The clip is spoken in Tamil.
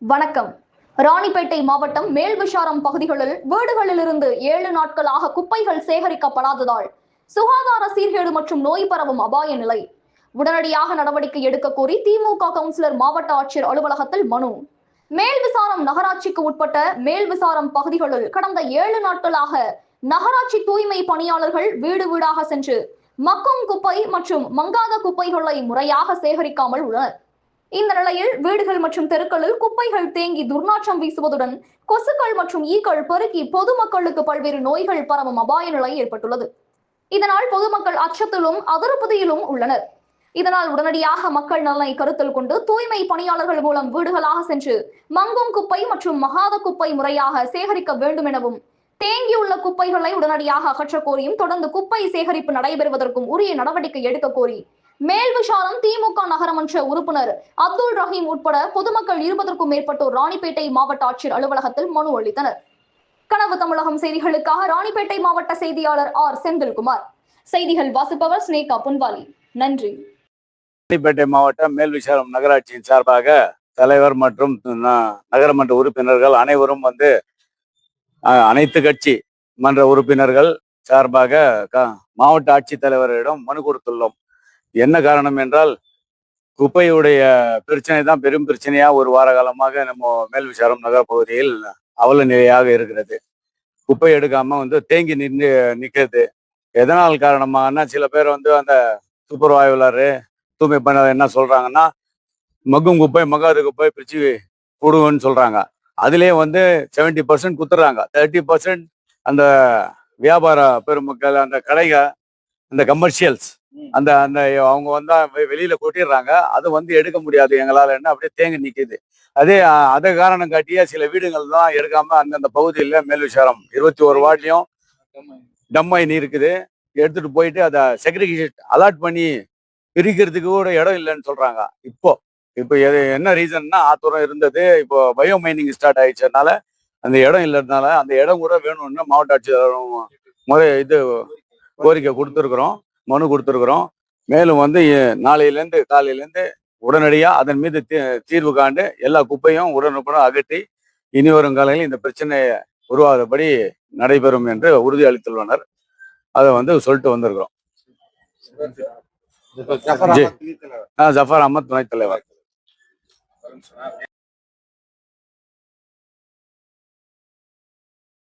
வணக்கம். ராணிப்பேட்டை மாவட்டம் மேல்விசாரம் பகுதிகளில் வீடுகளிலிருந்து 7 நாட்களாக குப்பைகள் சேகரிக்கப்படாததால் சுகாதார சீர்கேடு மற்றும் நோய் பரவும் அபாய நிலை. உடனடியாக நடவடிக்கை எடுக்க கோரி திமுக கவுன்சிலர் மாவட்ட ஆட்சியர் அலுவலகத்தில் மனு. மேல்விசாரம் நகராட்சிக்கு உட்பட்ட மேல்விசாரம் பகுதிகளில் கடந்த 7 நாட்களாக நகராட்சி தூய்மை பணியாளர்கள் வீடு வீடாக சென்று மக்கும் குப்பை மற்றும் மங்காத குப்பைகளை முறையாக சேகரிக்காமல் உள்ளனர். இந்த நிலையில் வீடுகள் மற்றும் தெருக்களில் குப்பைகள் தேங்கி துர்நாற்றம் வீசுவதுடன் கொசுக்கள் மற்றும் ஈக்கள் பெருகி பொதுமக்களுக்கு பல்வேறு நோய்கள் பரவும் அபாய நிலை ஏற்பட்டுள்ளது. இதனால் பொதுமக்கள் அச்சத்திலும் அதிருப்தியிலும் உள்ளனர். இதனால் உடனடியாக மக்கள் நலனை கருத்தில் கொண்டு தூய்மை பணியாளர்கள் மூலம் வீடுகளாக சென்று மங்கும் குப்பை மற்றும் மகாத குப்பை முறையாக சேகரிக்க வேண்டும் எனவும், தேங்கியுள்ள குப்பைகளை உடனடியாக அகற்ற கோரியும், தொடர்ந்து குப்பை சேகரிப்பு நடைபெறுவதற்கும் உரிய நடவடிக்கை எடுக்க கோரி மேல்விசாரம் திமுக நகரமன்ற உறுப்பினர் அப்துல் ரஹீம் உட்பட பொதுமக்கள் 20க்கும் மேற்பட்டோர் ராணிப்பேட்டை மாவட்ட ஆட்சியர் அலுவலகத்தில் மனு அளித்தனர். கனவு தமிழகம் செய்திகளுக்காக ராணிப்பேட்டை மாவட்ட செய்தியாளர் ஆர் செந்தில்குமார். செய்திகள் வாசிப்பவர் ஸ்னேகா புன்வாலி. நன்றி. ராணிப்பேட்டை மாவட்டம் மேல்விசாரம் நகராட்சியின் சார்பாக தலைவர் மற்றும் நகரமன்ற உறுப்பினர்கள் அனைவரும் அனைத்து கட்சி மன்ற உறுப்பினர்கள் சார்பாக மாவட்ட ஆட்சித்தலைவரிடம் மனு கொடுத்துள்ளோம். என்ன காரணம் என்றால், குப்பையுடைய பிரச்சனை தான் பெரும் பிரச்சனையா ஒரு வார காலமாக நம்ம மேல்விசாரம் நகர பகுதியில் அவல நிலையாக இருக்கிறது. குப்பை எடுக்காம தேங்கி நிற்கிறது. எதனால் காரணமாகனா, சில பேர் அந்த சூப்பர்வாய்வலரு தூய்மை பண்ண என்ன சொல்றாங்கன்னா, மக்கும் குப்பை மகாத குப்பை பிரிச்சு போடுவோன்னு சொல்றாங்க. அதுலேயே 70% குத்துறாங்க. 30% அந்த வியாபார பெருமக்கள், அந்த கடைக, அந்த கமர்ஷியல்ஸ் அந்த அவங்க வெளியில கொட்டிடுறாங்க. அது எடுக்க முடியாது எங்களால், என்ன அப்படியே தேங்கி நிற்கிது. அதை காரணம் காட்டிய சில வீடுகள் தான் எடுக்காம அந்தந்த பகுதியில் மேல்விசாரம் 21 வார்ட்லையும் டம்மை நீர் இருக்குது. எடுத்துட்டு போயிட்டு அதை செக்ரிகேஷன் அலாட் பண்ணி பிரிக்கிறதுக்கு கூட இடம் இல்லைன்னு சொல்றாங்க. இப்போ என்ன ரீசன்னா, ஆத்தூரம் இருந்தது, இப்போ பயோ மைனிங் ஸ்டார்ட் ஆயிடுச்சதுனால அந்த இடம் இல்லைனால அந்த இடம் கூட வேணும்னு மாவட்ட ஆட்சியர் கோரிக்கை கொடுத்துருக்குறோம், மனு கொடுத்துருக்குறோம். மேலும் நாளையிலேருந்து காலையிலேருந்து உடனடியாக அதன் மீது தீர்வு காண்டு எல்லா குப்பையும் உடனுக்குடன் அகற்றி இனி வரும் காலையில் இந்த பிரச்சனையை உருவாதபடி நடைபெறும் என்று உறுதி அளித்துள்ளனர். அதை சொல்லிட்டு வந்திருக்கிறோம். ஜஃபர் அஹமத் துணைத் தலைவர்.